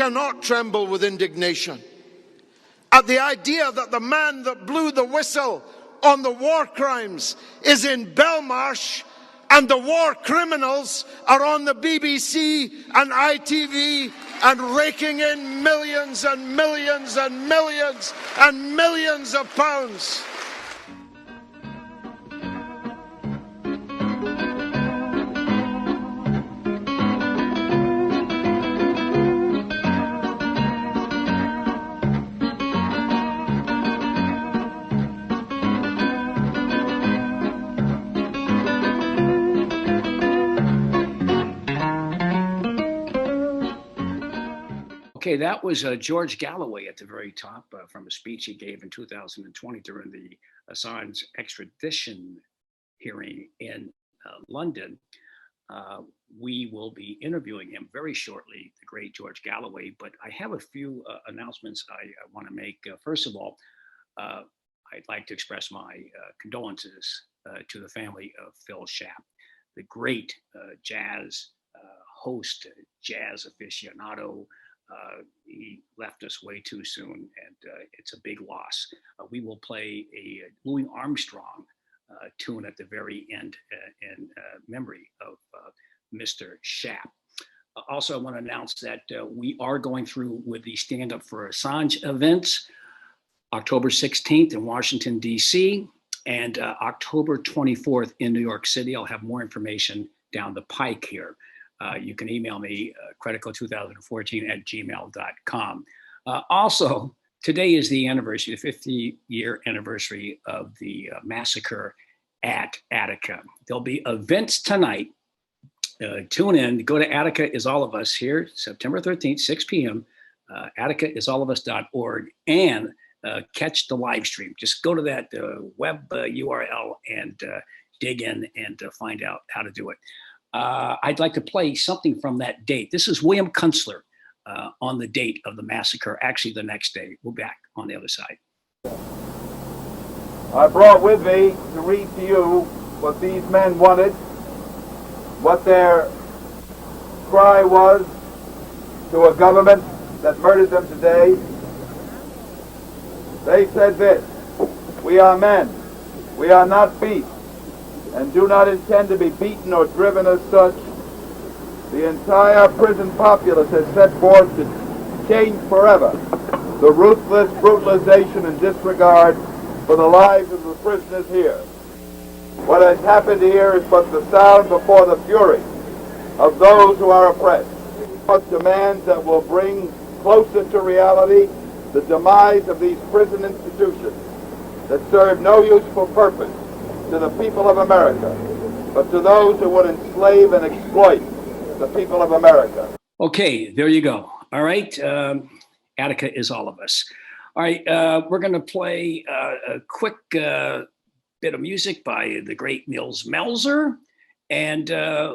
cannot tremble with indignation at the idea that the man that blew the whistle on the war crimes is in Belmarsh and the war criminals are on the BBC and ITV and raking in millions and millions and millions and millions of pounds. Okay, that was George Galloway at the very top from a speech he gave in 2020 during the Assange extradition hearing in London. We will be interviewing him very shortly, the great George Galloway, but I have a few announcements I want to make. First of all, I'd like to express my condolences to the family of Phil Schaap, the great jazz host, jazz aficionado. He left us way too soon, and it's a big loss. We will play a Louis Armstrong tune at the very end in memory of Mr. Schaap. Also, I want to announce that we are going through with the Stand Up for Assange events, October 16th in Washington, D.C., and October 24th in New York City. I'll have more information down the pike here. You can email me, credical2014@gmail.com. Also, today is the anniversary, the 50-year anniversary of the massacre at Attica. There'll be events tonight. Tune in. Go to Attica Is All of Us here, September 13th, 6 p.m., atticaisallofus.org, and catch the live stream. Just go to that web URL and dig in and find out how to do it. I'd like to play something from that date. This is William Kunstler on the date of the massacre, actually the next day. We'll be back on the other side. I brought with me to read to you what these men wanted, what their cry was to a government that murdered them today. They said this: "We are men, we are not beasts, and do not intend to be beaten or driven as such. The entire prison populace has set forth to change forever the ruthless brutalization and disregard for the lives of the prisoners here. What has happened here is but the sound before the fury of those who are oppressed. Demands that will bring closer to reality the demise of these prison institutions that serve no useful purpose to the people of America, but to those who would enslave and exploit the people of America." Okay, there you go. All right, Attica Is All of Us. All right, we're going to play a quick bit of music by the great Nils Melzer, and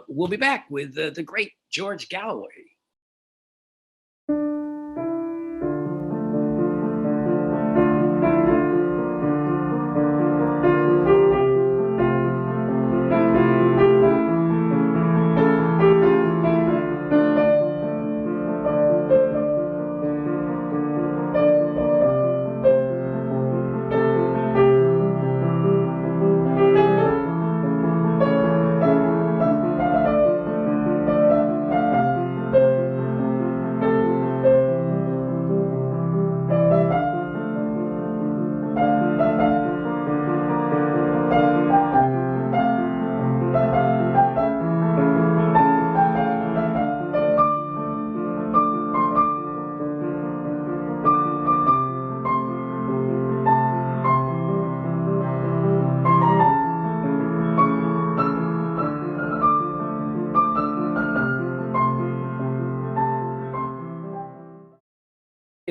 we'll be back with the great George Galloway.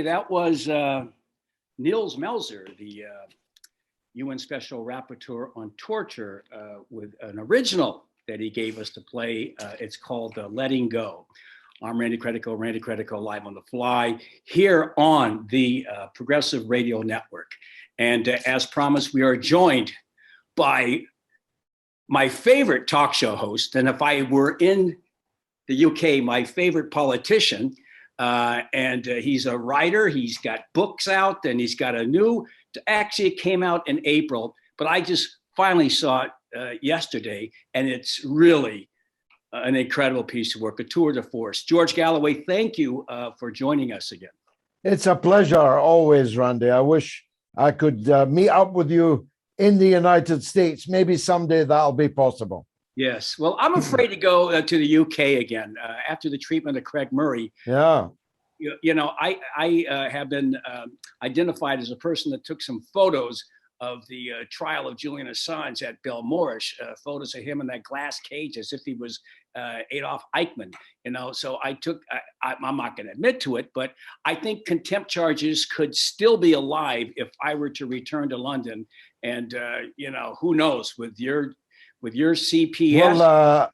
That was Nils Melzer, the UN Special Rapporteur on Torture, with an original that he gave us to play. It's called Letting Go. I'm Randy Credico, live on the fly here on the Progressive Radio Network. And as promised, we are joined by my favorite talk show host. And if I were in the UK, my favorite politician, And he's a writer. He's got books out, and he's got a new. Actually, it came out in April, but I just finally saw it yesterday, and it's really an incredible piece of work, a tour de force. George Galloway, thank you for joining us again. It's a pleasure always, Randy. I wish I could meet up with you in the United States. Maybe someday that'll be possible. Yes. Well, I'm afraid to go to the UK again after the treatment of Craig Murray. Yeah. I have been identified as a person that took some photos of the trial of Julian Assange at Belmarsh, photos of him in that glass cage as if he was Adolf Eichmann. So I'm not going to admit to it, but I think contempt charges could still be alive if I were to return to London. And who knows with your CPS. Well,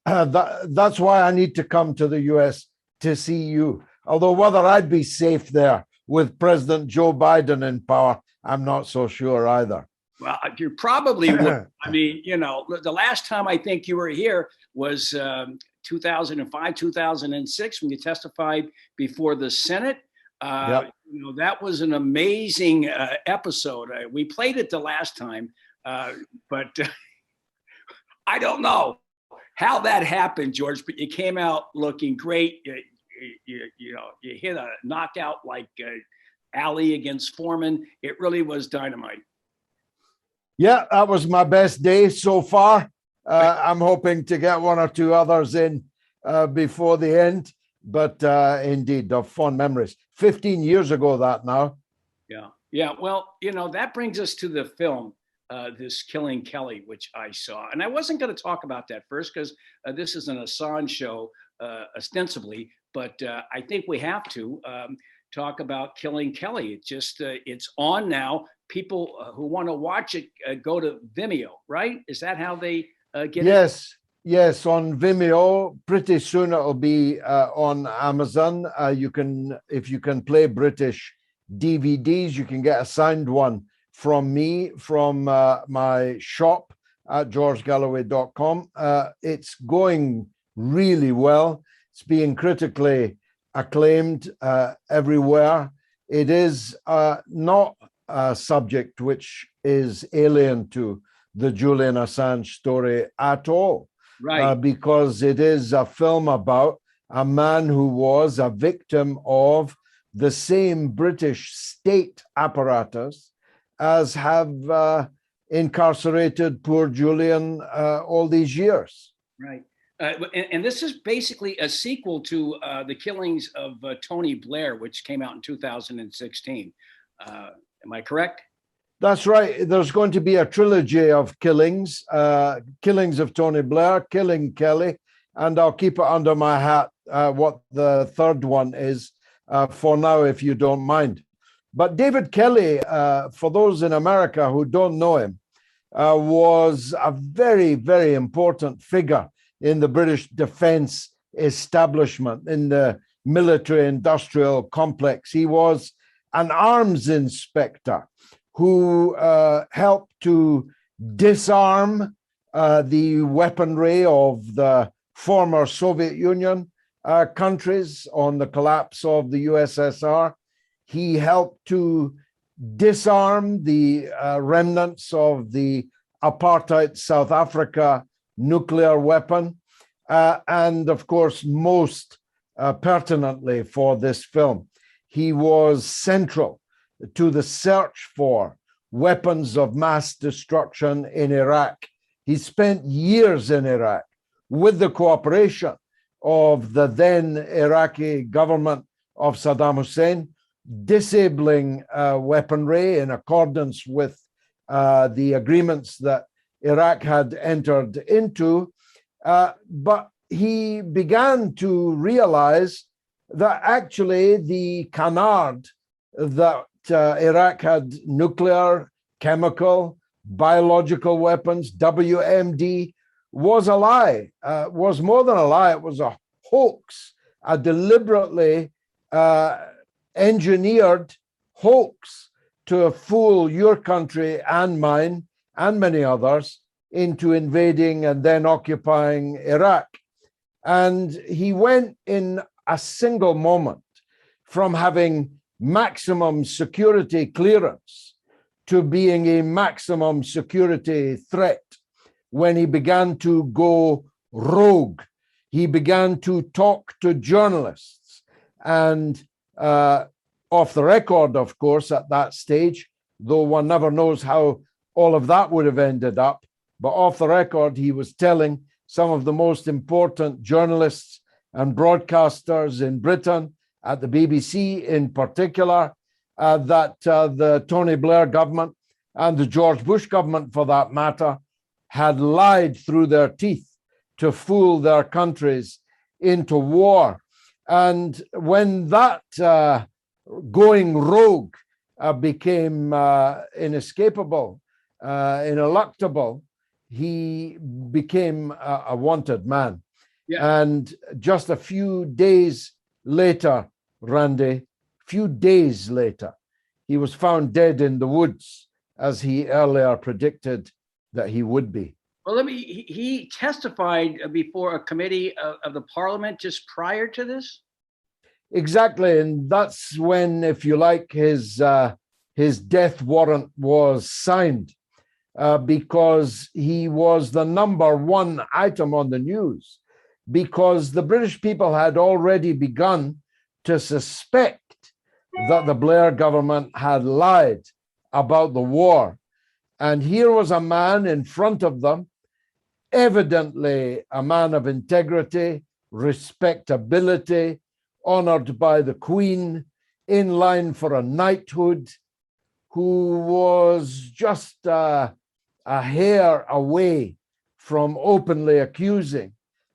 that's why I need to come to the US to see you. Although whether I'd be safe there with President Joe Biden in power, I'm not so sure either. Well, you probably would. I mean, the last time I think you were here was 2005, 2006, when you testified before the Senate. Yep. That was an amazing episode. We played it the last time, but I don't know how that happened, George, but you came out looking great. You hit a knockout like Ali against Foreman. It really was dynamite. Yeah, that was my best day so far. I'm hoping to get one or two others in before the end. But indeed, of fond memories. 15 years ago that now. Yeah. Yeah. Well, that brings us to the film, this Killing Kelly, which I saw. And I wasn't going to talk about that first because this is an Assange show, ostensibly. But I think we have to talk about Killing Kelly. It's on now. People who want to watch it go to Vimeo, right? Is that how they get it? Yes, on Vimeo. Pretty soon it'll be on Amazon. If you can play British DVDs, you can get a signed one from me from my shop at georgegalloway.com. It's going really well. It's being critically acclaimed everywhere. It is not a subject which is alien to the Julian Assange story at all. Right. Because it is a film about a man who was a victim of the same British state apparatus as have incarcerated poor Julian all these years. Right. And this is basically a sequel to the killings of Tony Blair, which came out in 2016. Am I correct? That's right. There's going to be a trilogy of killings of Tony Blair, Killing Kelly, and I'll keep it under my hat what the third one is for now, if you don't mind. But David Kelly, for those in America who don't know him, was a very, very important figure in the British defense establishment, in the military-industrial complex. He was an arms inspector who helped to disarm the weaponry of the former Soviet Union countries on the collapse of the USSR. He helped to disarm the remnants of the apartheid South Africa nuclear weapon. And of course, most pertinently for this film, he was central to the search for weapons of mass destruction in Iraq. He spent years in Iraq with the cooperation of the then Iraqi government of Saddam Hussein, disabling weaponry in accordance with the agreements that Iraq had entered into. But he began to realize that actually the canard that Iraq had nuclear, chemical, biological weapons, WMD, was a lie, was more than a lie. It was a hoax, a deliberately engineered hoax to fool your country and mine and many others into invading and then occupying Iraq. And he went in a single moment from having maximum security clearance to being a maximum security threat when he began to go rogue. He began to talk to journalists, and off the record, of course, at that stage, though one never knows how all of that would have ended up, but off the record, he was telling some of the most important journalists and broadcasters in Britain, at the BBC in particular, that the Tony Blair government and the George Bush government, for that matter, had lied through their teeth to fool their countries into war. And when that going rogue became inescapable, ineluctable, he became a wanted man. Yeah. And just a few days later, Randy, few days later, he was found dead in the woods, as he earlier predicted that he would be. Well, he testified before a committee of the parliament just prior to this? Exactly, and that's when, if you like, his death warrant was signed, because he was the number one item on the news, because the British people had already begun to suspect that the Blair government had lied about the war. And here was a man in front of them, evidently a man of integrity, respectability, honored by the Queen, in line for a knighthood, who was just a hair away from openly accusing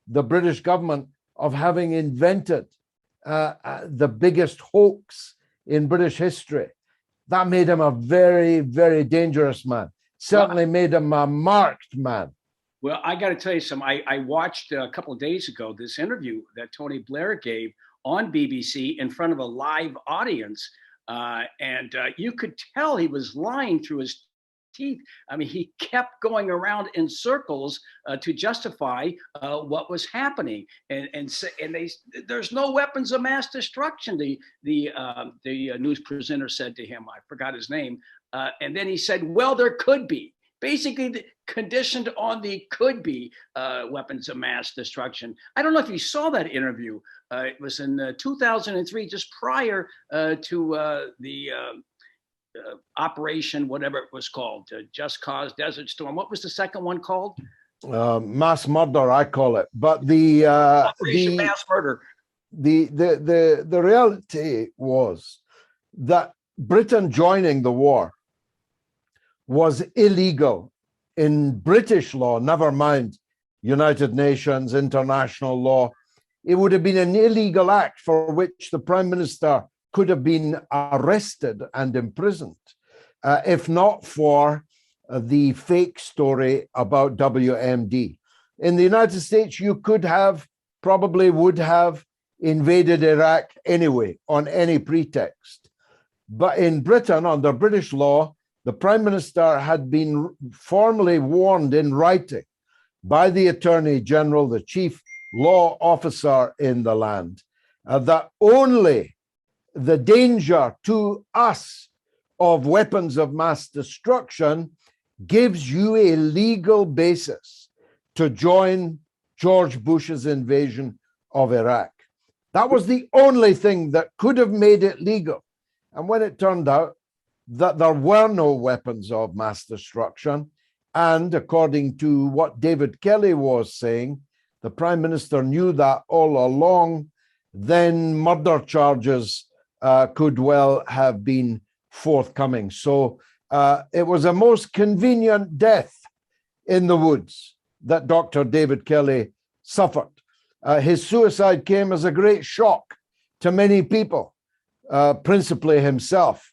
the British government of having invented the biggest hoax in British history. That made him a very, very dangerous man. Certainly made him a marked man. Well, I got to tell you something. I watched a couple of days ago this interview that Tony Blair gave on BBC in front of a live audience. And you could tell he was lying through his teeth. I mean, he kept going around in circles to justify what was happening, and there's no weapons of mass destruction. The news presenter said to him, I forgot his name, and then he said, "Well, there could be." Basically, conditioned on the could be weapons of mass destruction. I don't know if you saw that interview. It was in 2003, just prior to the Operation, whatever it was called, Just Cause Desert Storm. What was the second one called? Mass murder, I call it. But the Operation Mass Murder. The reality was that Britain joining the war was illegal in British law, never mind United Nations, international law. It would have been an illegal act for which the Prime Minister could have been arrested and imprisoned, if not for the fake story about WMD. In the United States, you could have, probably would have, invaded Iraq anyway, on any pretext. But in Britain, under British law, the Prime Minister had been formally warned in writing by the Attorney General, the chief law officer in the land, that only the danger to us of weapons of mass destruction gives you a legal basis to join George Bush's invasion of Iraq. That was the only thing that could have made it legal. And when it turned out that there were no weapons of mass destruction, and according to what David Kelly was saying, the Prime Minister knew that all along, then murder charges could well have been forthcoming. So it was a most convenient death in the woods that Dr. David Kelly suffered. His suicide came as a great shock to many people, principally himself.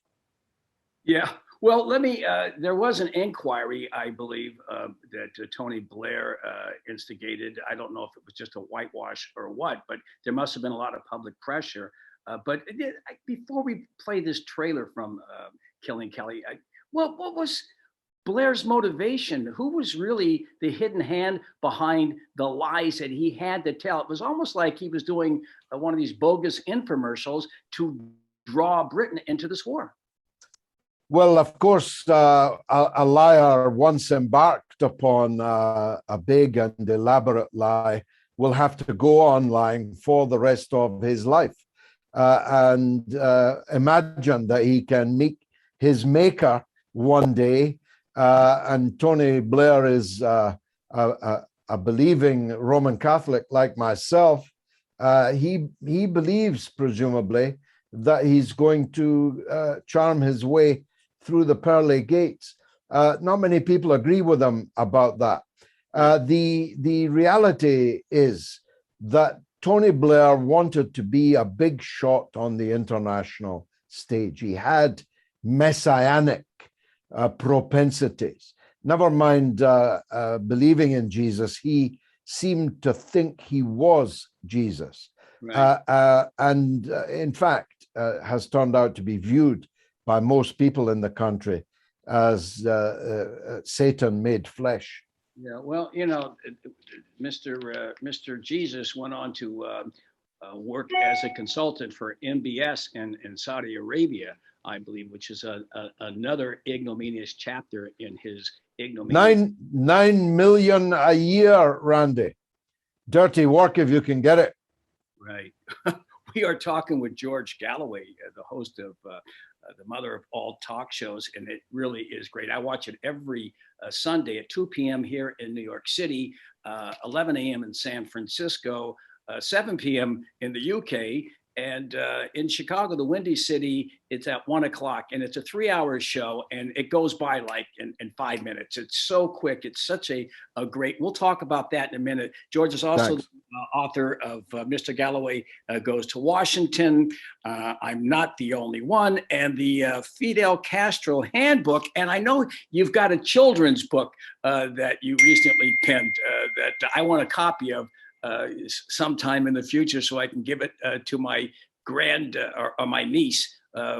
Yeah. Well, let me, there was an inquiry, I believe, that Tony Blair instigated. I don't know if it was just a whitewash or what, but there must have been a lot of public pressure. But before we play this trailer from Killing Kelly, what was Blair's motivation? Who was really the hidden hand behind the lies that he had to tell? It was almost like he was doing one of these bogus infomercials to draw Britain into this war. Well, of course, a liar once embarked upon a big and elaborate lie will have to go on lying for the rest of his life, and imagine that he can meet his maker one day. And Tony Blair is a believing Roman Catholic like myself. He believes, presumably, that he's going to charm his way through the pearly gates. Not many people agree with him about that. The reality is that Tony Blair wanted to be a big shot on the international stage. He had messianic propensities. Never mind believing in Jesus, he seemed to think he was Jesus. Right. And in fact, has turned out to be viewed by most people in the country as Satan made flesh. Yeah, well, Mr. Jesus went on to work as a consultant for MBS in Saudi Arabia, I believe, which is another ignominious chapter in his ignominious. 9 million a year, Randy. Dirty work if you can get it. Right. We are talking with George Galloway, the host of the mother of all talk shows, and it really is great. I watch it every Sunday at 2 p.m. here in New York City, 11 a.m. in San Francisco, 7 p.m. in the UK, and in Chicago, the Windy City, it's at 1 o'clock, and it's a 3-hour show, and it goes by like in 5 minutes. It's so quick. It's such a great, we'll talk about that in a minute. George is also the author of Mr. Galloway Goes to Washington, I'm Not the Only One, and the Fidel Castro Handbook. And I know you've got a children's book that you recently penned that I want a copy of sometime in the future so I can give it to my or my niece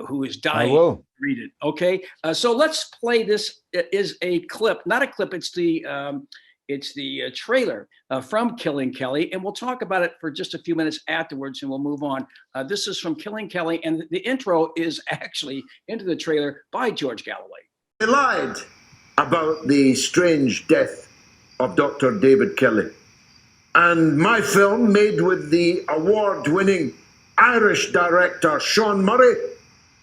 who is dying. I will read it. Okay, so let's play this. It is a clip, not a clip. It's the trailer from Killing Kelly, and we'll talk about it for just a few minutes afterwards, and we'll move on. This is from Killing Kelly, and the intro is actually into the trailer by George Galloway. They lied about the strange death of Dr. David Kelly. And my film, made with the award-winning Irish director Sean Murray,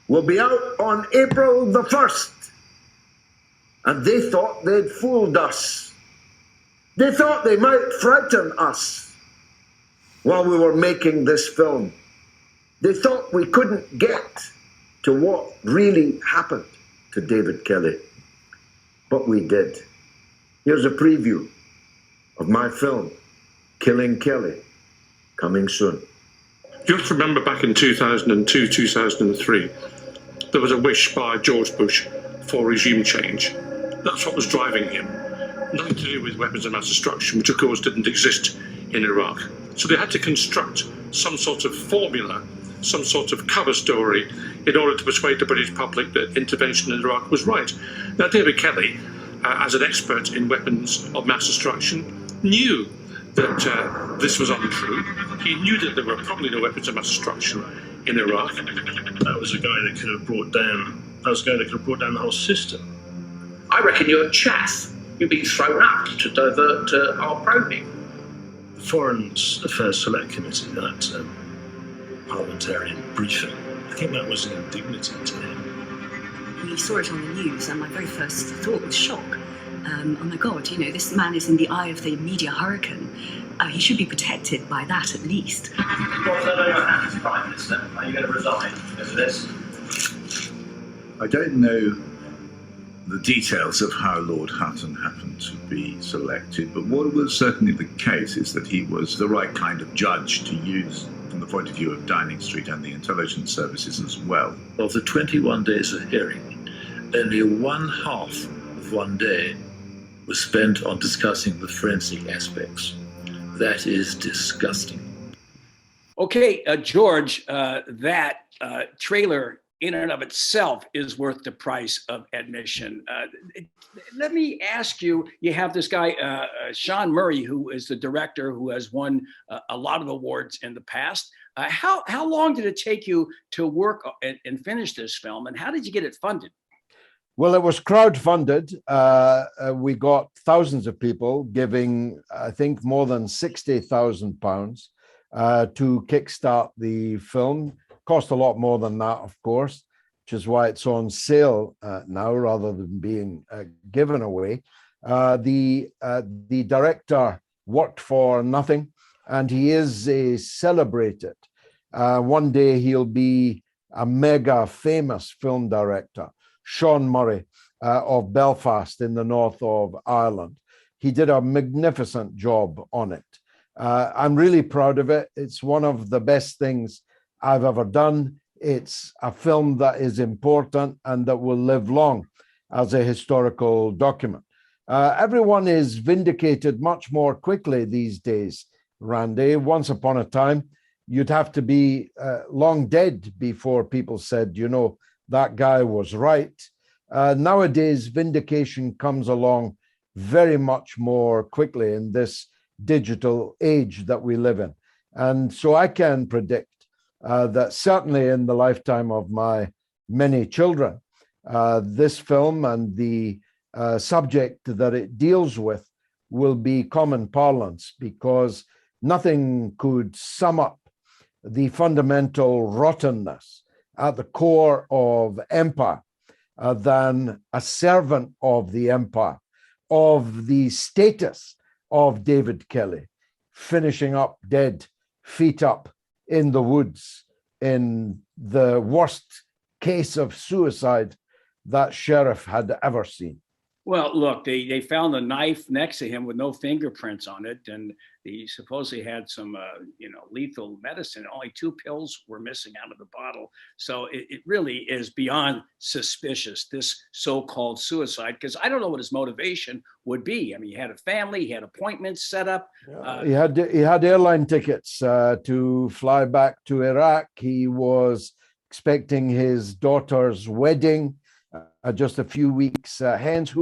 will be out on April the 1st. And they thought they'd fooled us. They thought they might frighten us while we were making this film. They thought we couldn't get to what really happened to David Kelly. But we did. Here's a preview of my film, Killing Kelly, coming soon. You have to remember back in 2002, 2003, there was a wish by George Bush for regime change. That's what was driving him. Nothing to do with weapons of mass destruction, which of course didn't exist in Iraq. So they had to construct some sort of formula, some sort of cover story in order to persuade the British public that intervention in Iraq was right. Now, David Kelly, as an expert in weapons of mass destruction, knew that this was untrue. He knew that there were probably no weapons of mass destruction in Iraq. That was a guy that could have brought down. That was a guy that could have brought down the whole system. I reckon you're chaff. You're being thrown up to divert our probing. The Foreign Affairs Select Committee, that parliamentarian briefing, I think that was an indignity to him. He saw it on the news, and my very first thought was shock. Oh my God, this man is in the eye of the media hurricane. He should be protected by that at least. What's over your hands, Prime Minister? Are you going to resign because of this? I don't know the details of how Lord Hutton happened to be selected, but what was certainly the case is that he was the right kind of judge to use from the point of view of Downing Street and the intelligence services as well. Of the 21 days of hearing, only one half of one day was spent on discussing the forensic aspects. That is disgusting. Okay, George, that trailer in and of itself is worth the price of admission. Let me ask you, you have this guy, Sean Murray, who is the director who has won a lot of awards in the past. How long did it take you to work and finish this film, and how did you get it funded? Well, it was crowdfunded. We got thousands of people giving, I think, more than £60,000 to kickstart the film. Cost a lot more than that, of course, which is why it's on sale now rather than being given away. The director worked for nothing, and he is celebrated. One day he'll be a mega famous film director, Sean Murray of Belfast in the north of Ireland. He did a magnificent job on it. I'm really proud of it. It's one of the best things I've ever done. It's a film that is important and that will live long as a historical document. Everyone is vindicated much more quickly these days, Randy. Once upon a time, you'd have to be long dead before people said, you know, that guy was right. Nowadays, vindication comes along very much more quickly in this digital age that we live in. And so I can predict that certainly in the lifetime of my many children, this film and the subject that it deals with will be common parlance, because nothing could sum up the fundamental rottenness at the core of empire than a servant of the empire, of the status of David Kelly, finishing up dead, feet up in the woods in the worst case of suicide that sheriff had ever seen. Well, look, they found a knife next to him with no fingerprints on it, and he supposedly had some, lethal medicine. Only 2 pills were missing out of the bottle. So it really is beyond suspicious, this so-called suicide, because I don't know what his motivation would be. I mean, he had a family, he had appointments set up. He had airline tickets to fly back to Iraq. He was expecting his daughter's wedding just a few weeks hence.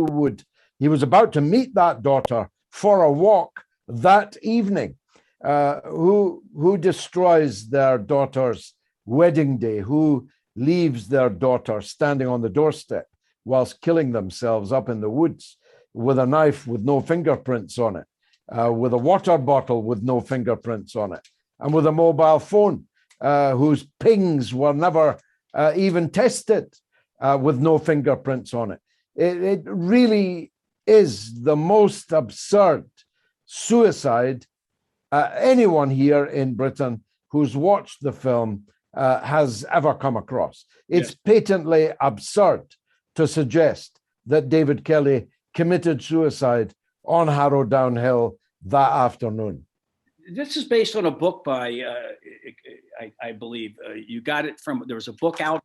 He was about to meet that daughter for a walk that evening. Who destroys their daughter's wedding day? Who leaves their daughter standing on the doorstep whilst killing themselves up in the woods with a knife with no fingerprints on it, with a water bottle with no fingerprints on it, and with a mobile phone whose pings were never even tested, with no fingerprints on it? It really is the most absurd suicide anyone here in Britain who's watched the film has ever come across. It's patently absurd to suggest that David Kelly committed suicide on Harrow Downhill that afternoon. This is based on a book by, I believe, you got it from, there was a book out,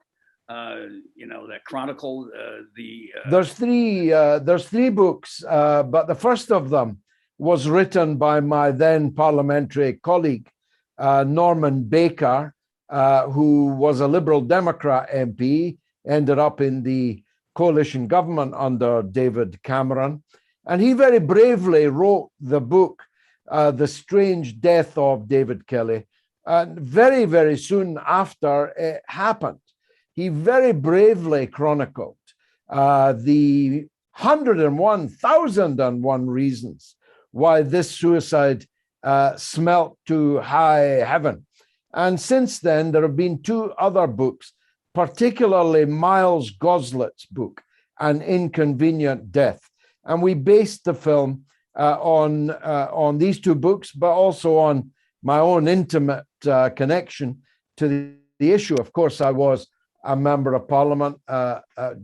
that chronicled the... There's three books, but the first of them was written by my then parliamentary colleague, Norman Baker, who was a Liberal Democrat MP, ended up in the coalition government under David Cameron. And he very bravely wrote the book, The Strange Death of David Kelly. And very, very soon after it happened, he very bravely chronicled the 101,001 reasons why this suicide smelt to high heaven. And since then, there have been 2 other books, particularly Miles Goslett's book, An Inconvenient Death. And we based the film on these 2 books, but also on my own intimate connection to the issue. Of course, I was a member of parliament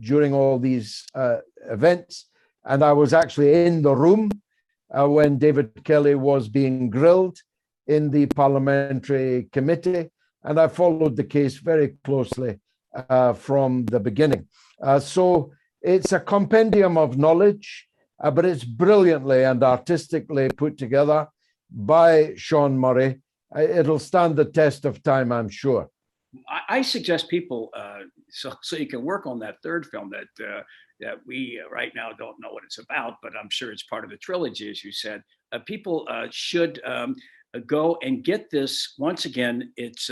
during all these events, and I was actually in the room when David Kelly was being grilled in the parliamentary committee, and I followed the case very closely from the beginning. So it's a compendium of knowledge, but it's brilliantly and artistically put together by Sean Murray. It'll stand the test of time, I'm sure. I suggest people so you can work on that third film that we right now don't know what it's about, but I'm sure it's part of the trilogy, as you said. People should go and get this. Once again, it's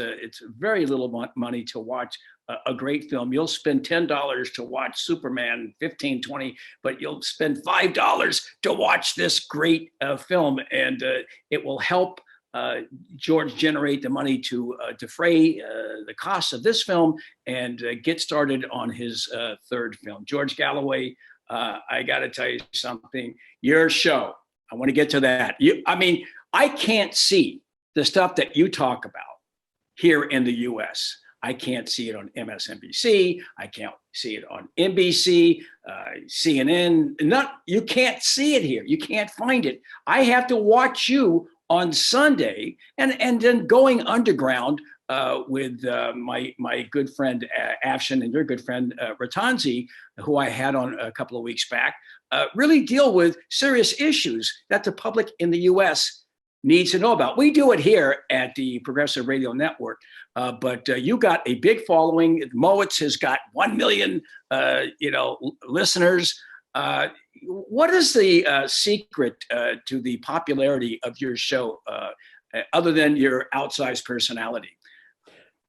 very little money to watch a great film. You'll spend $10 to watch Superman, 15, 20, but you'll spend $5 to watch this great film, and it will help George generate the money to defray the cost of this film and get started on his third film. George Galloway, I got to tell you something. Your show, I want to get to that. I can't see the stuff that you talk about here in the US. I can't see it on MSNBC. I can't see it on NBC, CNN. You can't see it here. You can't find it. I have to watch you on Sunday and then going underground with my good friend Afshin and your good friend Ratanzi, who I had on a couple of weeks back, really deal with serious issues that the public in the US needs to know about. We do it here at the Progressive Radio Network, but you got a big following. Mowitz has got 1 million, listeners. What is the secret to the popularity of your show, other than your outsized personality?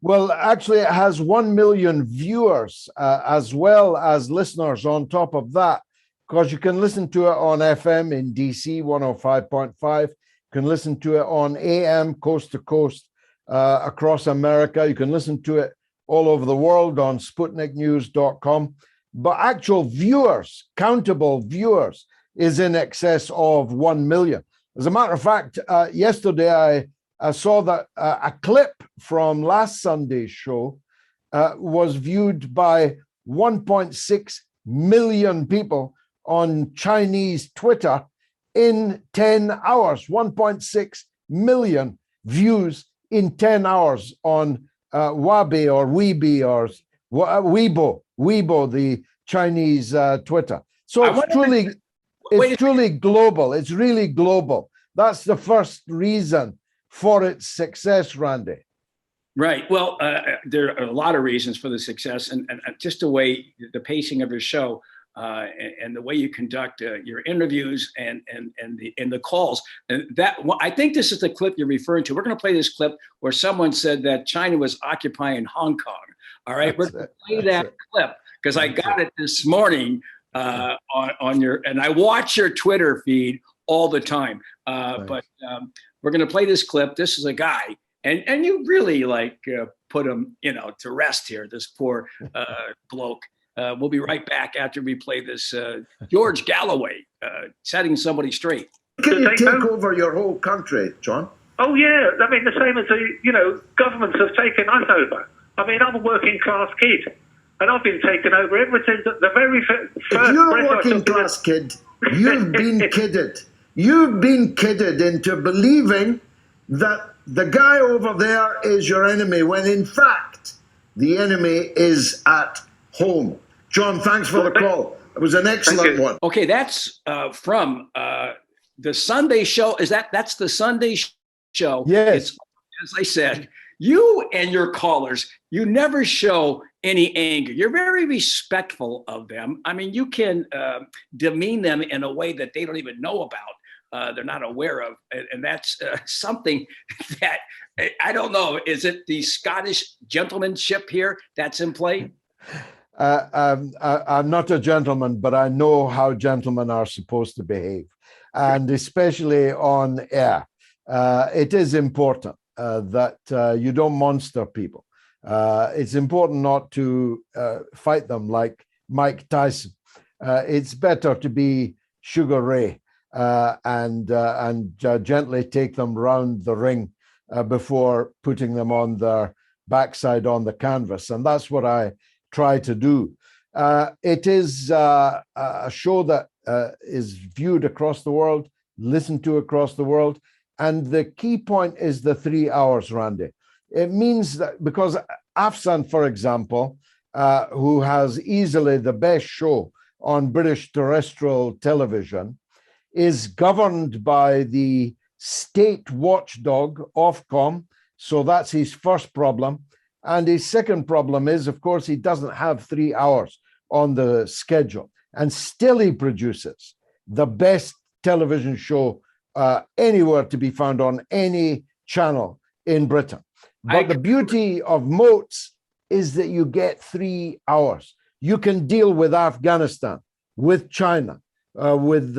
Well, actually, it has 1 million viewers as well as listeners on top of that, because you can listen to it on FM in DC 105.5. You can listen to it on AM coast to coast across America. You can listen to it all over the world on SputnikNews.com. But actual viewers, countable viewers, is in excess of 1 million. As a matter of fact, yesterday I saw that a clip from last Sunday's show was viewed by 1.6 million people on Chinese Twitter in 10 hours. 1.6 million views in 10 hours on Wabi or Weibi or Weibo, the Chinese Twitter. So it's truly global. It's really global. That's the first reason for its success, Randy. Right. Well, there are a lot of reasons for the success, and just the way the pacing of your show and the way you conduct your interviews and the calls. And that, I think this is the clip you're referring to. We're going to play this clip where someone said that China was occupying Hong Kong. All right, we're going to play that clip because I got it this morning on your, and I watch your Twitter feed all the time. But we're going to play this clip. This is a guy, and you really put him, to rest here. This poor bloke. We'll be right back after we play this George Galloway setting somebody straight. Can you take over your whole country, John? Oh yeah, the same as governments have taken us over. I'm a working class kid, and I've been taken over ever since the very first. If you're a working class kid, you've been kidded. You've been kidded into believing that the guy over there is your enemy, when in fact the enemy is at home. John, thanks for the call. It was an excellent one. Okay, that's from the Sunday show. That's the Sunday show? Yes. As I said, you and your callers, you never show any anger. You're very respectful of them. You can demean them in a way that they don't even know about. They're not aware of. And that's something that, I don't know, is it the Scottish gentlemanship here that's in play? I'm not a gentleman, but I know how gentlemen are supposed to behave, and especially on air. It is important that you don't monster people. It's important not to fight them like Mike Tyson. It's better to be Sugar Ray and gently take them round the ring before putting them on their backside on the canvas. And that's what I try to do. It is a show that is viewed across the world, listened to across the world. And the key point is the 3 hours, Randy. It means that because Afsan, for example, who has easily the best show on British terrestrial television, is governed by the state watchdog, Ofcom. So that's his first problem. And his second problem is, of course, he doesn't have 3 hours on the schedule. And still he produces the best television show anywhere to be found on any channel in Britain. But the beauty of Moats is that you get 3 hours. You can deal with Afghanistan, with China, with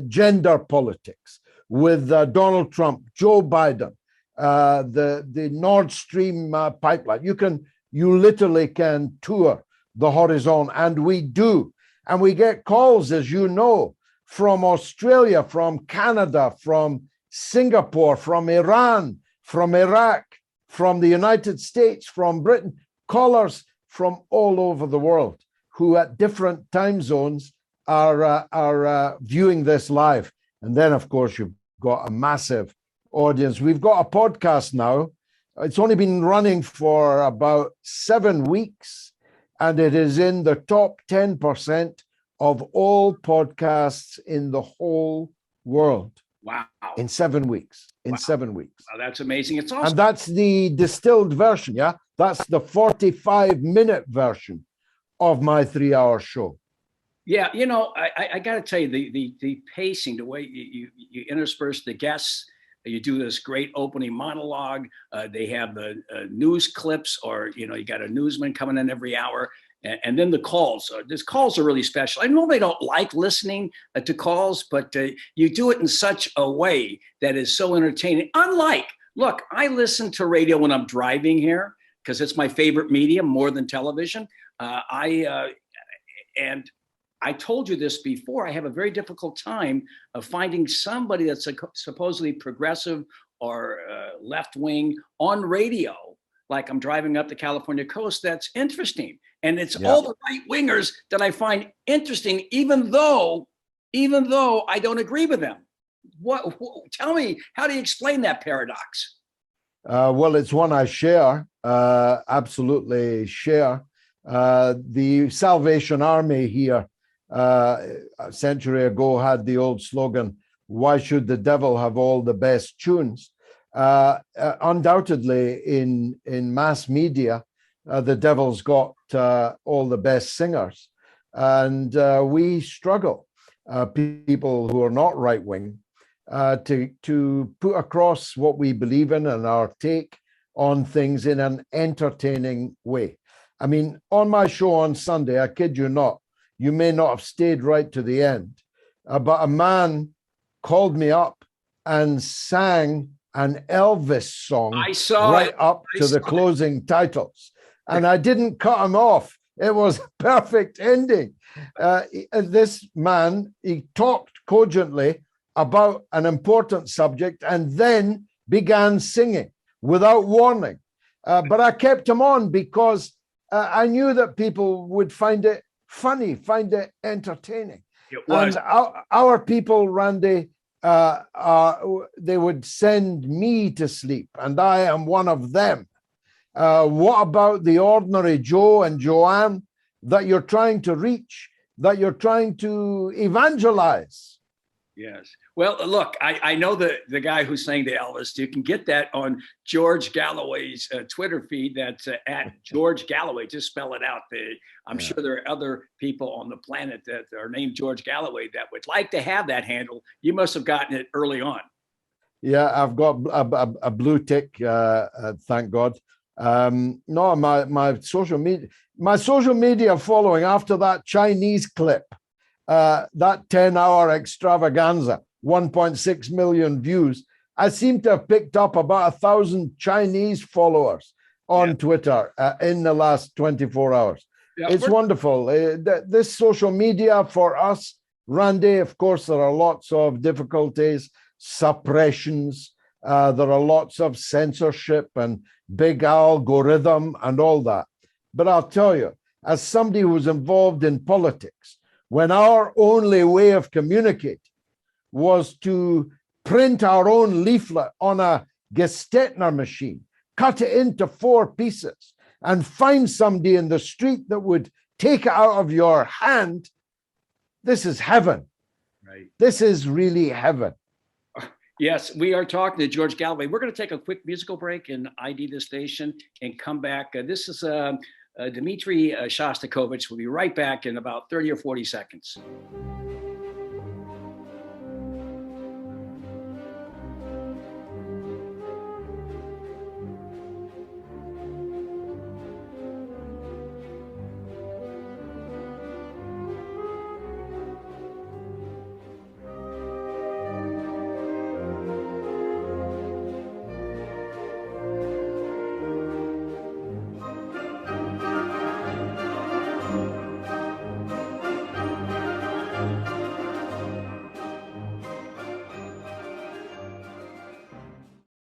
gender politics, with Donald Trump, Joe Biden, the Nord Stream pipeline. You literally can tour the horizon, and we do. And we get calls, as you know, from Australia, from Canada, from Singapore, from Iran, from Iraq, from the United States, from Britain, callers from all over the world who at different time zones are viewing this live. And then, of course, you've got a massive audience. We've got a podcast now. It's only been running for about 7 weeks, and it is in the top 10% of all podcasts in the whole world. Wow. In 7 weeks. In 7 weeks. Wow, that's amazing. It's awesome. And that's the distilled version, yeah? That's the 45-minute version of my 3-hour show. Yeah, you know, I got to tell you, the pacing, the way you intersperse the guests, you do this great opening monologue. They have the news clips, or, you know, you got a newsman coming in every hour. And then the calls. These calls are really special. I normally don't like listening to calls, but you do it in such a way that is so entertaining. Look, I listen to radio when I'm driving here because it's my favorite medium more than television. And I told you this before, I have a very difficult time of finding somebody that's supposedly progressive or left-wing on radio, like I'm driving up the California coast, that's interesting. And it's all the right-wingers that I find interesting, even though I don't agree with them. Tell me, how do you explain that paradox? Well, it's one I share, absolutely share. The Salvation Army here a century ago had the old slogan, "Why should the devil have all the best tunes?" Undoubtedly, in mass media, the devil's got all the best singers. And we struggle, people who are not right-wing, to put across what we believe in and our take on things in an entertaining way. I mean, on my show on Sunday, I kid you not, you may not have stayed right to the end, but a man called me up and sang an Elvis song right up to the closing titles. And I didn't cut him off. It was a perfect ending. This man, he talked cogently about an important subject and then began singing without warning. But I kept him on because I knew that people would find it funny, find it entertaining. It was. And our people, Randy, they would send me to sleep, and I am one of them. What about the ordinary Joe and Joanne that you're trying to reach, that you're trying to evangelize? Yes. Well, look, I know the guy who sang the Elvis. You can get that on George Galloway's Twitter feed. That's at George Galloway. Just spell it out. I'm sure there are other people on the planet that are named George Galloway that would like to have that handle. You must have gotten it early on. Yeah, I've got a blue tick, thank God. No, my social media following after that Chinese clip, that 10-hour extravaganza, 1.6 million views. I seem to have picked up about 1,000 Chinese followers on Twitter in the last 24 hours. Yeah, it's wonderful. This social media for us, Randy, of course, there are lots of difficulties, suppressions. There are lots of censorship and big algorithm and all that. But I'll tell you, as somebody who's involved in politics, when our only way of communicating was to print our own leaflet on a Gestetner machine, cut it into 4 pieces, and find somebody in the street that would take it out of your hand, this is heaven. Right. This is really heaven. Yes, we are talking to George Galloway. We're going to take a quick musical break and ID the station and come back. This is Dmitry Shostakovich. We'll be right back in about 30 or 40 seconds.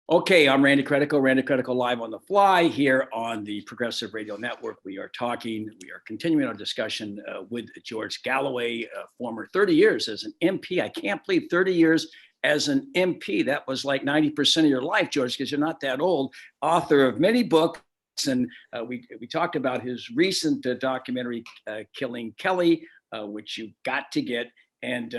Okay, I'm Randy Credico live on the fly here on the Progressive Radio Network. We are continuing our discussion with George Galloway, former 30 years as an MP. I can't believe 30 years as an MP. That was like 90% of your life, George, because you're not that old. Author of many books. And we talked about his recent documentary, Killing Kelly, which you got to get. And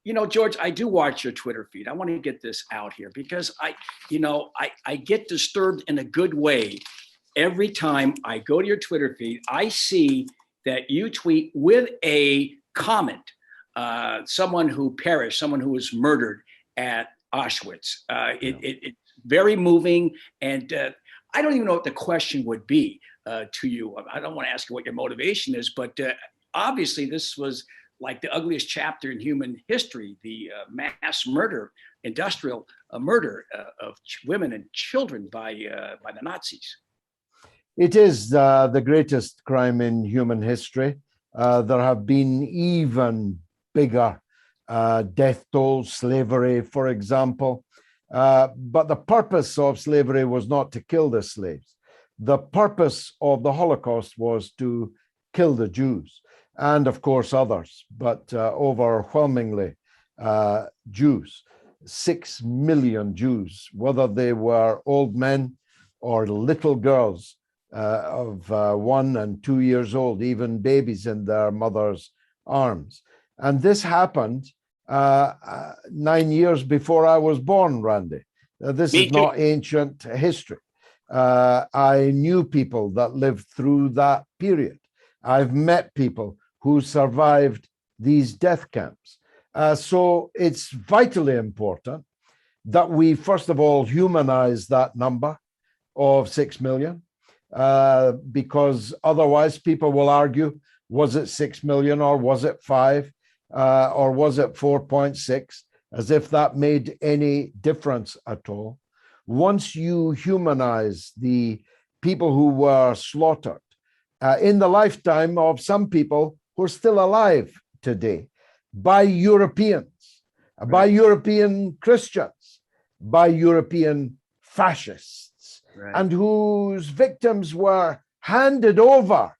you know, George, I do watch your Twitter feed. I want to get this out here because I get disturbed in a good way every time I go to your Twitter feed. I see that you tweet with a comment, someone who perished, someone who was murdered at Auschwitz. It's very moving, and I don't even know what the question would be to you. I don't want to ask you what your motivation is, but obviously this was like the ugliest chapter in human history, the mass murder, industrial murder of women and children by the Nazis. It is the greatest crime in human history. There have been even bigger death tolls, slavery, for example. But the purpose of slavery was not to kill the slaves. The purpose of the Holocaust was to kill the Jews. And of course others, but overwhelmingly Jews. 6 million Jews, whether they were old men or little girls of 1 and 2 years old, even babies in their mother's arms. And this happened 9 years before I was born, Randy. This is not ancient history. I knew people that lived through that period. I've met people who survived these death camps. So it's vitally important that we, first of all, humanize that number of 6 million, because otherwise people will argue, was it 6 million or was it 5 or was it 4.6, as if that made any difference at all. Once you humanize the people who were slaughtered in the lifetime of some people who are still alive today by Europeans, by European Christians, by European fascists, and whose victims were handed over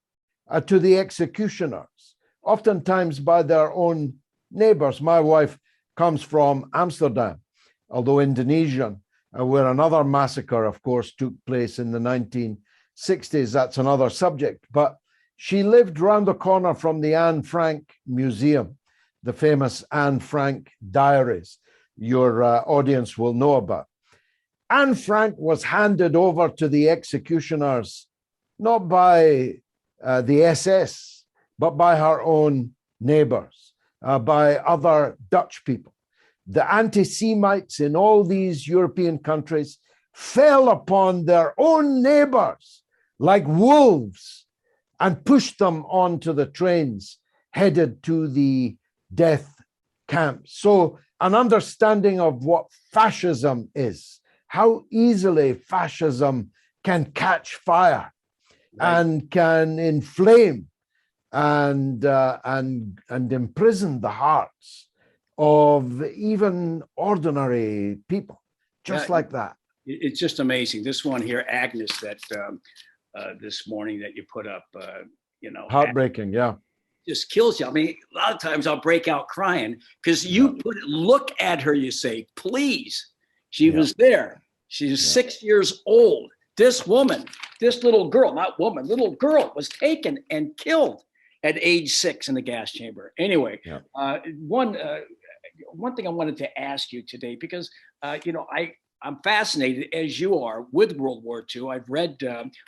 to the executioners, oftentimes by their own neighbors. My wife comes from Amsterdam, although Indonesian, where another massacre, of course, took place in the 1960s. That's another subject. But she lived round the corner from the Anne Frank Museum, the famous Anne Frank diaries your audience will know about. Anne Frank was handed over to the executioners, not by the SS, but by her own neighbors, by other Dutch people. The anti-Semites in all these European countries fell upon their own neighbors like wolves and pushed them onto the trains headed to the death camps. So an understanding of what fascism is, how easily fascism can catch fire and can inflame and imprison the hearts of even ordinary people, just like that. It's just amazing. This one here, Agnes, that this morning that you put up, heartbreaking, just kills you. I mean, a lot of times I'll break out crying because you look at her, you say, please, she was there. She's 6 years old. This woman, this little girl, not woman, little girl was taken and killed at age 6 in the gas chamber. Anyway, one thing I wanted to ask you today, because I'm fascinated, as you are, with World War II. I've read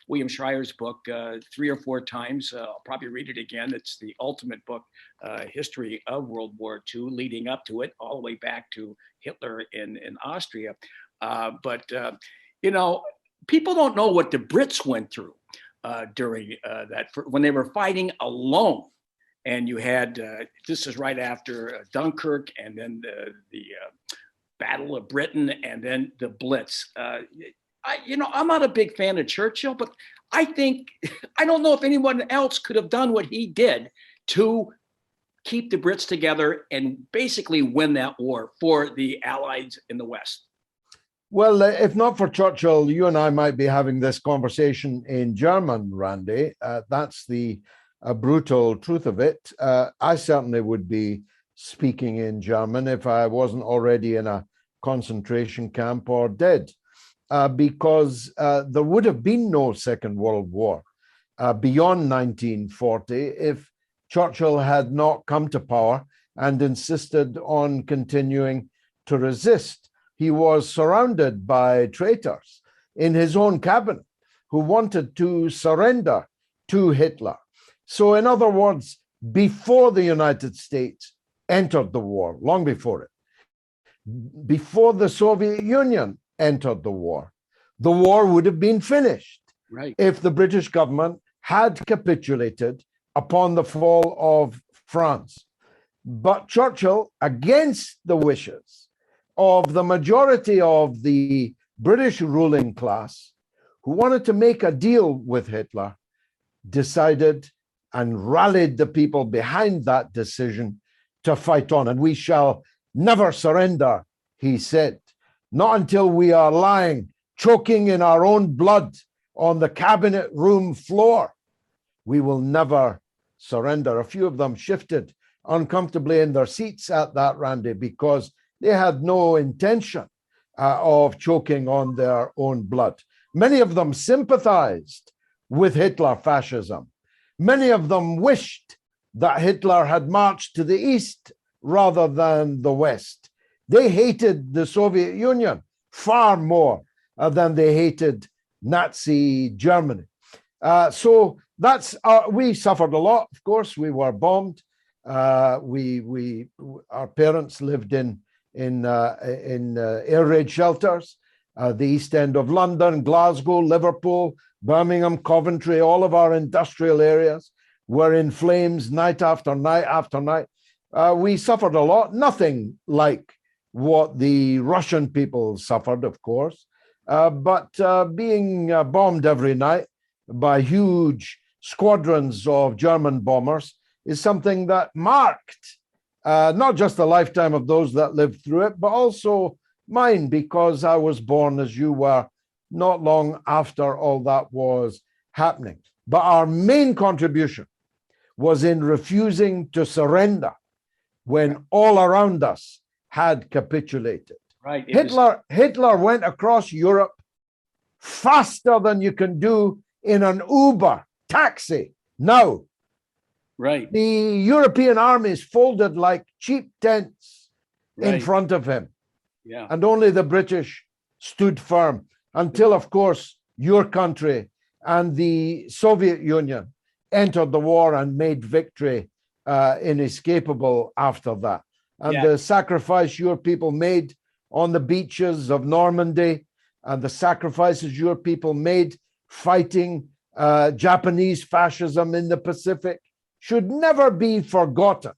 William Schreier's book 3 or 4 times. I'll probably read it again. It's the ultimate book, history of World War II, leading up to it, all the way back to Hitler in Austria. But people don't know what the Brits went through during that, when they were fighting alone. And you had, this is right after Dunkirk, and then the Battle of Britain, and then the Blitz. I'm not a big fan of Churchill, but I don't know if anyone else could have done what he did to keep the Brits together and basically win that war for the Allies in the West. Well, if not for Churchill, you and I might be having this conversation in German, Randy. That's the brutal truth of it. I certainly would be speaking in German if I wasn't already in a concentration camp or dead, because there would have been no Second World War beyond 1940 if Churchill had not come to power and insisted on continuing to resist. He was surrounded by traitors in his own cabinet who wanted to surrender to Hitler. So in other words, before the United States entered the war, long before it, before the Soviet Union entered the war would have been finished, right, if the British government had capitulated upon the fall of France. But Churchill, against the wishes of the majority of the British ruling class, who wanted to make a deal with Hitler, decided and rallied the people behind that decision to fight on. And we shall never surrender, he said, not until we are lying, choking in our own blood on the cabinet room floor. We will never surrender. A few of them shifted uncomfortably in their seats at that, Randy, because they had no intention of choking on their own blood. Many of them sympathized with Hitler fascism. Many of them wished that Hitler had marched to the east rather than the west. They hated the Soviet Union far more than they hated Nazi Germany. So that's we suffered a lot. Of course, we were bombed. Our parents lived in air raid shelters, the East End of London, Glasgow, Liverpool, Birmingham, Coventry. All of our industrial areas were in flames night after night after night. We suffered a lot, nothing like what the Russian people suffered, of course, but being bombed every night by huge squadrons of German bombers is something that marked not just the lifetime of those that lived through it, but also mine, because I was born, as you were, not long after all that was happening. But our main contribution was in refusing to surrender when all around us had capitulated. Right. Hitler went across Europe faster than you can do in an Uber taxi now. Right. The European armies folded like cheap tents in Right. front of him. Yeah. And only the British stood firm until, of course, your country and the Soviet Union entered the war and made victory inescapable after that. And Yeah. the sacrifice your people made on the beaches of Normandy and the sacrifices your people made fighting Japanese fascism in the Pacific should never be forgotten,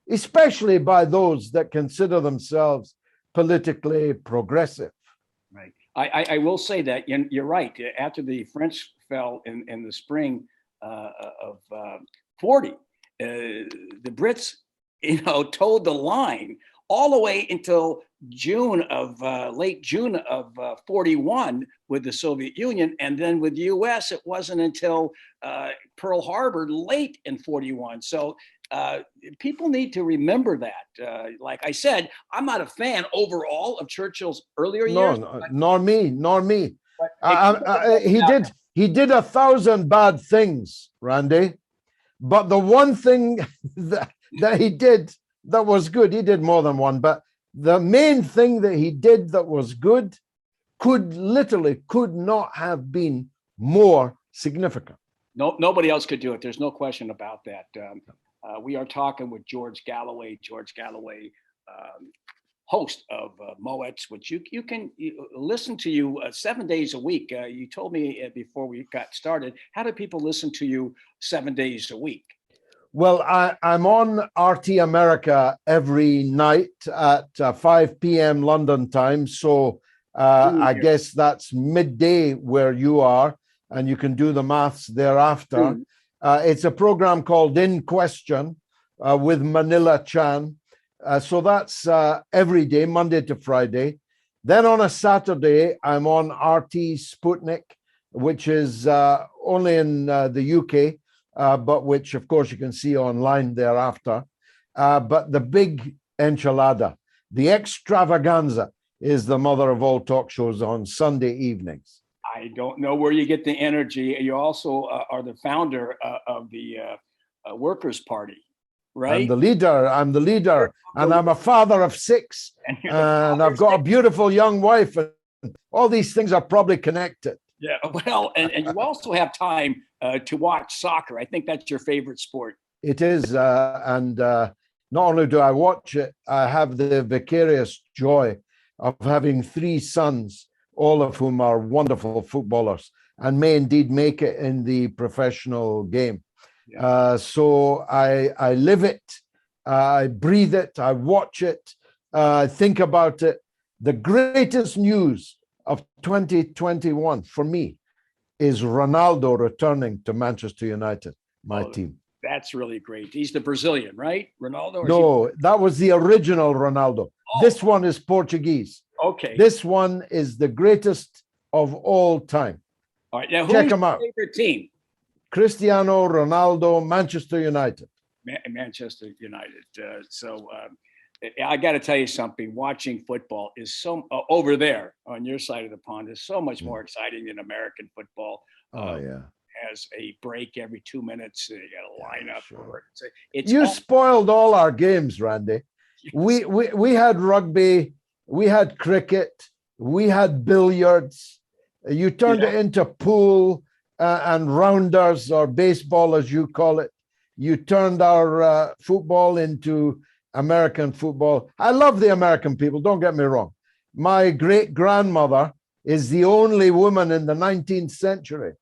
especially by those that consider themselves politically progressive. Right. I will say that you're right. After the French fell in the spring of 40, the Brits, towed the line all the way until late June of 41 with the Soviet Union. And then with the US, it wasn't until Pearl Harbor late in 41. So people need to remember that. Like I said, I'm not a fan overall of Churchill's earlier years. No, nor me. But He did 1,000 bad things, Randy. But the one thing that he did that was good, he did more than one, but The main thing that he did that was good could not have been more significant. No, nobody else could do it. There's no question about that. We are talking with George Galloway. George Galloway, host of Moets, which you can listen to you 7 days a week. You told me before we got started. How do people listen to you 7 days a week? Well, I'm on RT America every night at 5 p.m. London time. So I guess that's midday where you are, and you can do the maths thereafter. It's a program called In Question with Manila Chan. So that's every day, Monday to Friday. Then on a Saturday, I'm on RT Sputnik, which is only in the UK, but which, of course, you can see online thereafter. But the big enchilada, the extravaganza, is the mother of all talk shows on Sunday evenings. I don't know where you get the energy. You also are the founder of the Workers' Party, right? I'm the leader, and I'm a father of 6, and I've got a beautiful young wife, and all these things are probably connected. Yeah, well, and you also have time to watch soccer. I think that's your favorite sport. It is, and not only do I watch it, I have the vicarious joy of having 3 sons, all of whom are wonderful footballers and may indeed make it in the professional game. Yeah. So I live it, I breathe it, I watch it, I think about it. The greatest news of 2021 for me is Ronaldo returning to Manchester United, my team. That's really great. He's the Brazilian, right? Ronaldo? No, that was the original Ronaldo. Oh. This one is Portuguese. Okay. This one is the greatest of all time. All right. Now, check him out. Favorite team? Cristiano Ronaldo, Manchester United. Manchester United. I got to tell you something. Watching football is so over there on your side of the pond is so much more exciting than American football. Has a break every 2 minutes. You got to line up. Sure. You spoiled all our games, Randy. Yes. We had rugby, we had cricket, we had billiards. You turned it into pool and rounders, or baseball as you call it. You turned our football into American football. I love the American people, don't get me wrong. My great-grandmother is the only woman in the 19th century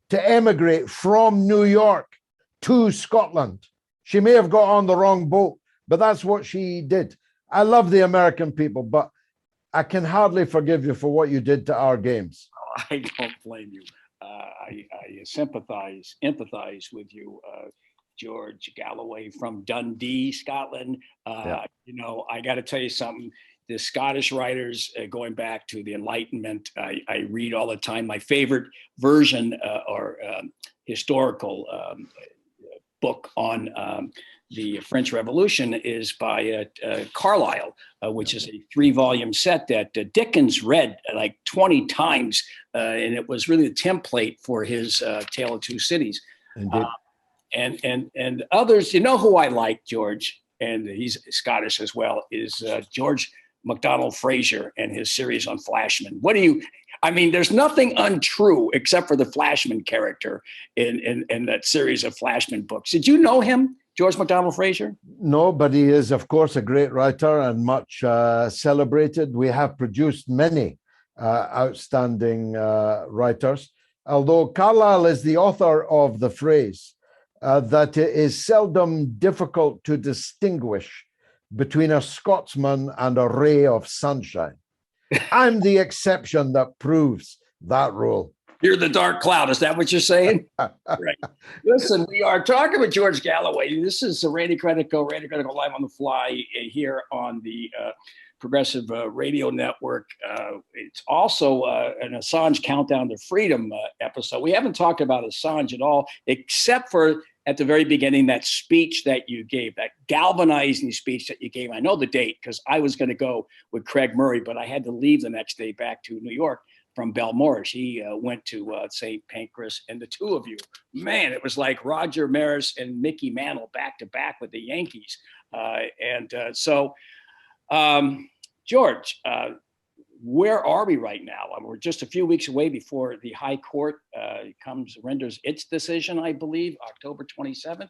to emigrate from New York to Scotland. She may have got on the wrong boat, but that's what she did. I love the American people, but I can hardly forgive you for what you did to our games. I don't blame you. I empathize with you, George Galloway from Dundee, Scotland. You know, I got to tell you something. The Scottish writers, going back to the Enlightenment, I read all the time. My favorite version or historical book on the French Revolution is by Carlyle, which is a 3-volume set that Dickens read like 20 times. And it was really a template for his Tale of Two Cities. And others, you know who I like, George, and he's Scottish as well, is George MacDonald Fraser and his series on Flashman. There's nothing untrue except for the Flashman character in that series of Flashman books. Did you know him, George MacDonald Fraser? No, but he is, of course, a great writer and much celebrated. We have produced many outstanding writers, although Carlyle is the author of the phrase that it is seldom difficult to distinguish between a Scotsman and a ray of sunshine. I'm the exception that proves that rule. You're the dark cloud. Is that what you're saying? Right. Listen, we are talking with George Galloway. This is Randy Credico Live on the Fly here on the Progressive Radio Network. It's also an Assange Countdown to Freedom episode. We haven't talked about Assange at all, except for at the very beginning, that speech that you gave, that galvanizing speech that you gave. I know the date because I was going to go with Craig Murray, but I had to leave the next day back to New York from Belmoris. He went to St. Pancras, and the two of you, man, it was like Roger Maris and Mickey Mantle back to back with the Yankees. So George, where are we right now? We're just a few weeks away before the High Court renders its decision, I believe, October 27th.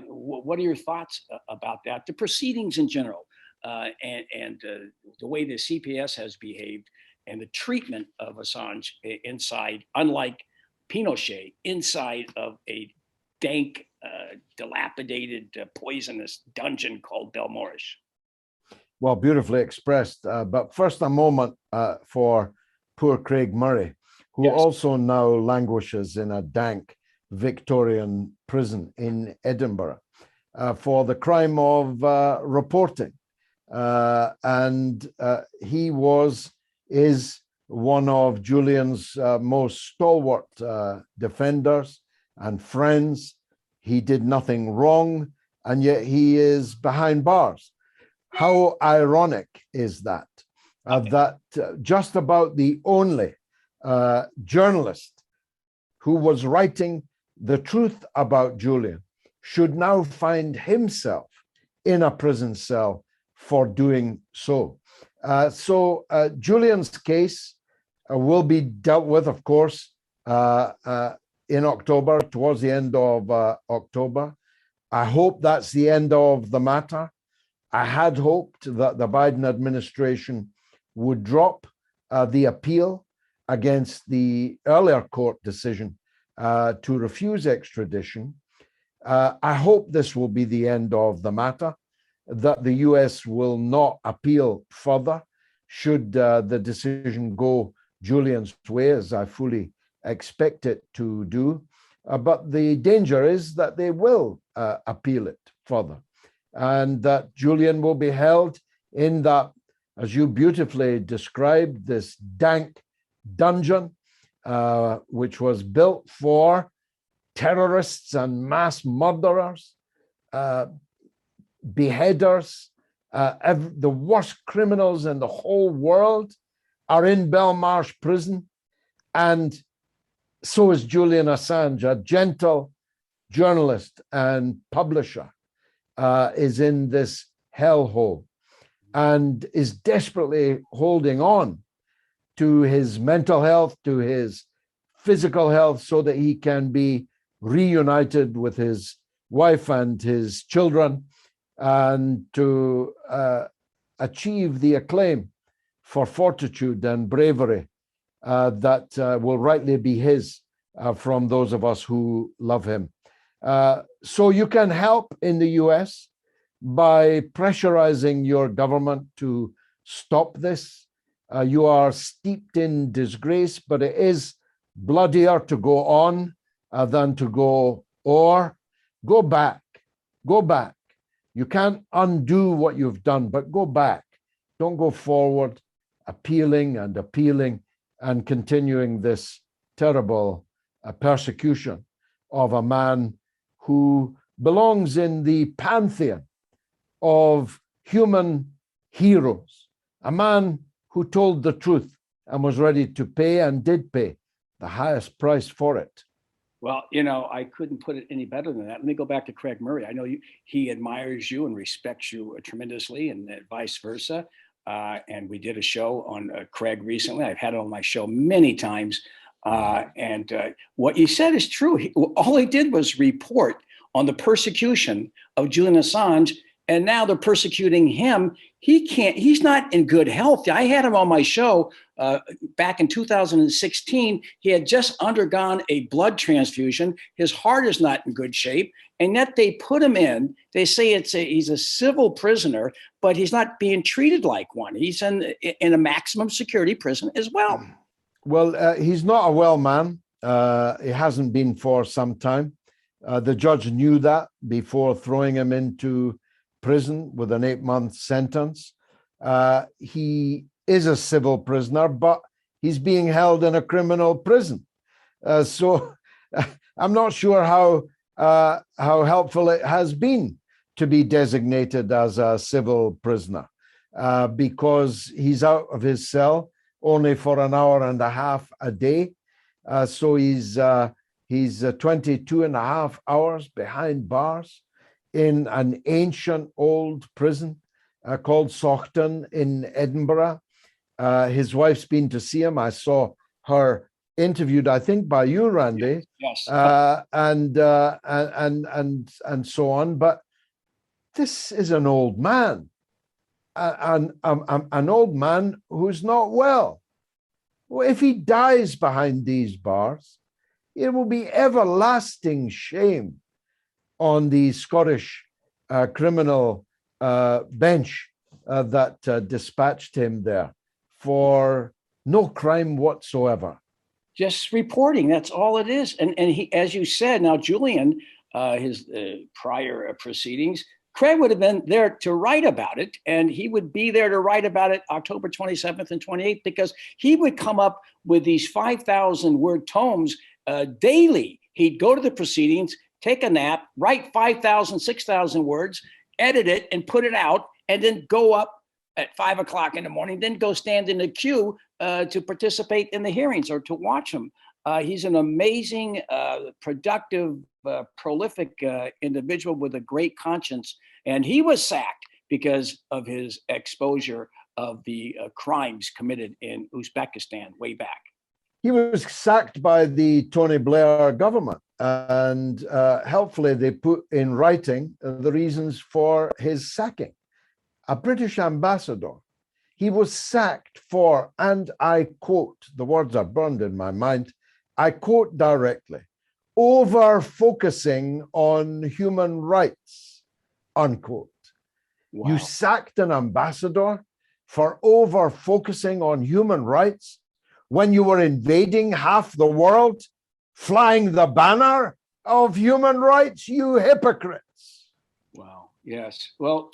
What are your thoughts about that? The proceedings in general, and the way the CPS has behaved, and the treatment of Assange inside, unlike Pinochet, inside of a dank, dilapidated, poisonous dungeon called Belmarsh. Well, beautifully expressed. But first, a moment for poor Craig Murray, who also now languishes in a dank Victorian prison in Edinburgh for the crime of reporting. And he is one of Julian's most stalwart defenders and friends. He did nothing wrong, and yet he is behind bars. How ironic is that? That just about the only journalist who was writing the truth about Julian should now find himself in a prison cell for doing so. Julian's case will be dealt with, of course, in October, towards the end of October. I hope that's the end of the matter. I had hoped that the Biden administration would drop the appeal against the earlier court decision to refuse extradition. I hope this will be the end of the matter, that the US will not appeal further should the decision go Julian's way, as I fully expect it to do. But the danger is that they will appeal it further, and that Julian will be held in that, as you beautifully described, this dank dungeon, which was built for terrorists and mass murderers, beheaders, the worst criminals in the whole world are in Belmarsh prison. And so is Julian Assange, a gentle journalist and publisher, is in this hellhole and is desperately holding on to his mental health, to his physical health, so that he can be reunited with his wife and his children, and to achieve the acclaim for fortitude and bravery that will rightly be his from those of us who love him. So you can help in the US by pressurizing your government to stop this. You are steeped in disgrace, but it is bloodier to go on than to go or. Go back. Go back. You can't undo what you've done, but go back. Don't go forward, appealing and continuing this terrible persecution of a man who belongs in the pantheon of human heroes, a man who told the truth and was ready to pay and did pay the highest price for it. Well, I couldn't put it any better than that. Let me go back to Craig Murray. I know he admires you and respects you tremendously, and vice versa. And we did a show on Craig recently. I've had it on my show many times. And what you said is true. All he did was report on the persecution of Julian Assange, and now they're persecuting him. He's not in good health. I had him on my show back in 2016. He had just undergone a blood transfusion. His heart is not in good shape. And yet they put him in. They say he's a civil prisoner, but he's not being treated like one. He's in a maximum security prison as well. Well, he's not a well man. He hasn't been for some time. The judge knew that before throwing him into prison with an 8-month sentence. He is a civil prisoner, but he's being held in a criminal prison. So I'm not sure how helpful it has been to be designated as a civil prisoner, because he's out of his cell only for an hour and a half a day. So he's 22 and a half hours behind bars in an ancient old prison called Saughton in Edinburgh. His wife's been to see him. I saw her interviewed, I think, by you, Randy. Yes. And so on. But this is an old man, an old man who's not well. Well, if he dies behind these bars, it will be everlasting shame on the Scottish criminal bench that dispatched him there for no crime whatsoever. Just reporting, that's all it is. And he, as you said, now Julian, his prior proceedings, Craig would have been there to write about it, and he would be there to write about it October 27th and 28th, because he would come up with these 5,000 word tomes daily. He'd go to the proceedings, take a nap, write 5,000, 6,000 words, edit it and put it out, and then go up at 5 o'clock in the morning, then go stand in the queue to participate in the hearings or to watch them. He's an amazing, productive, prolific individual with a great conscience. And he was sacked because of his exposure of the crimes committed in Uzbekistan way back. He was sacked by the Tony Blair government, and helpfully they put in writing the reasons for his sacking. A British ambassador, he was sacked for, and I quote, the words are burned in my mind, I quote directly, over focusing on human rights, unquote. Wow. You sacked an ambassador for over focusing on human rights when you were invading half the world, flying the banner of human rights, you hypocrites. Wow. Yes. Well,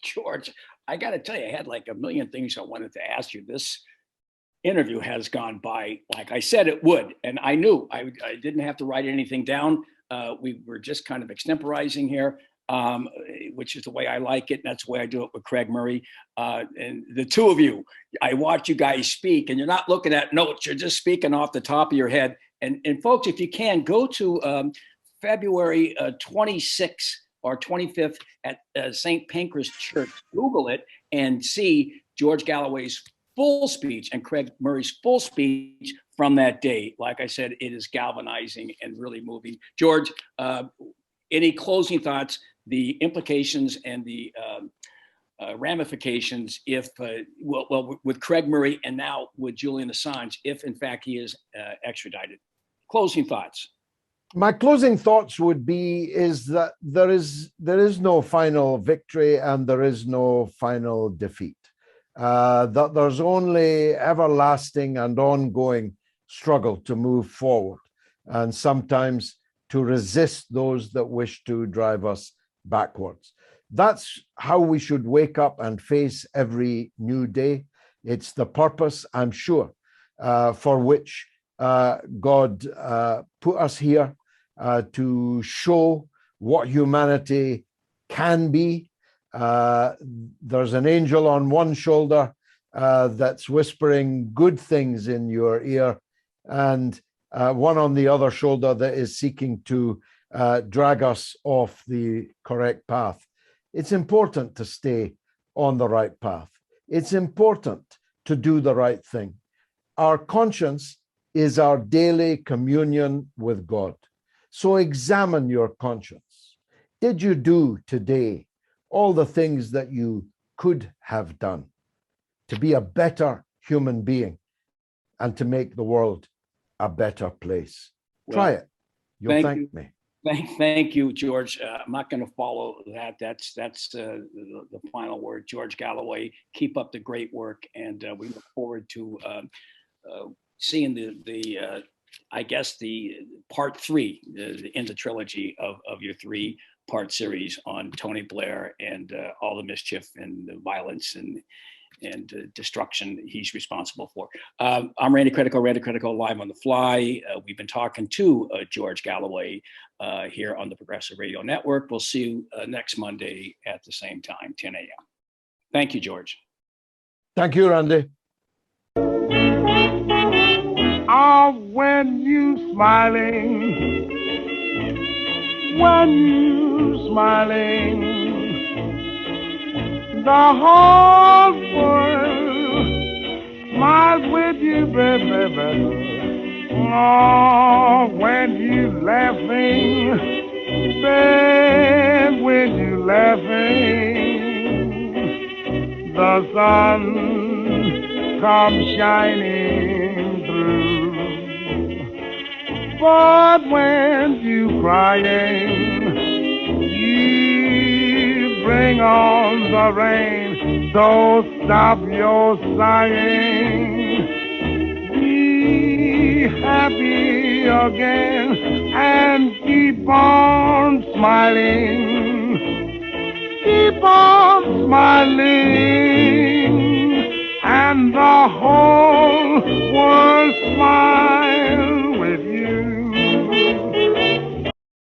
George, I got to tell you, I had like a million things I wanted to ask you. This interview has gone by like I said it would, and I knew I didn't have to write anything down. We were just kind of extemporizing here, which is the way I like it. That's the way I do it with Craig Murray. And the two of you, I watch you guys speak, and you're not looking at notes. You're just speaking off the top of your head. And folks, if you can, go to February 26th or 25th at St. Pancras Church. Google it and see George Galloway's full speech and Craig Murray's full speech from that day. Like I said, it is galvanizing and really moving. George, any closing thoughts, the implications and the ramifications if, well, with Craig Murray and now with Julian Assange, if in fact he is extradited? Closing thoughts. My closing thoughts would be is that there is no final victory and there is no final defeat. That there's only everlasting and ongoing struggle to move forward, and sometimes to resist those that wish to drive us backwards. That's how we should wake up and face every new day. It's the purpose, I'm sure, for which God put us here, to show what humanity can be. There's an angel on one shoulder that's whispering good things in your ear, and one on the other shoulder that is seeking to drag us off the correct path. It's important to stay on the right path. It's important to do the right thing. Our conscience is our daily communion with God. So examine your conscience. Did you do today all the things that you could have done to be a better human being and to make the world a better place? Well, try it. You'll thank me. Thank you, George. I'm not going to follow that. That's the final word. George Galloway, keep up the great work, and we look forward to seeing the I guess the part 3 in the trilogy of your 3-part series on Tony Blair and all the mischief and the violence and destruction he's responsible for. I'm Randy Critical live on the fly. We've been talking to George Galloway here on the Progressive Radio Network. We'll see you next Monday at the same time, 10 a.m. Thank you, George. Thank you, Randy. When you smiling, the whole world smiles with you, baby. Oh, when you laughing, babe, when you laughing, the sun comes shining through. But when you crying, you bring on the rain, so stop your sighing. Be happy again and keep on smiling. Keep on smiling, and the whole world smiles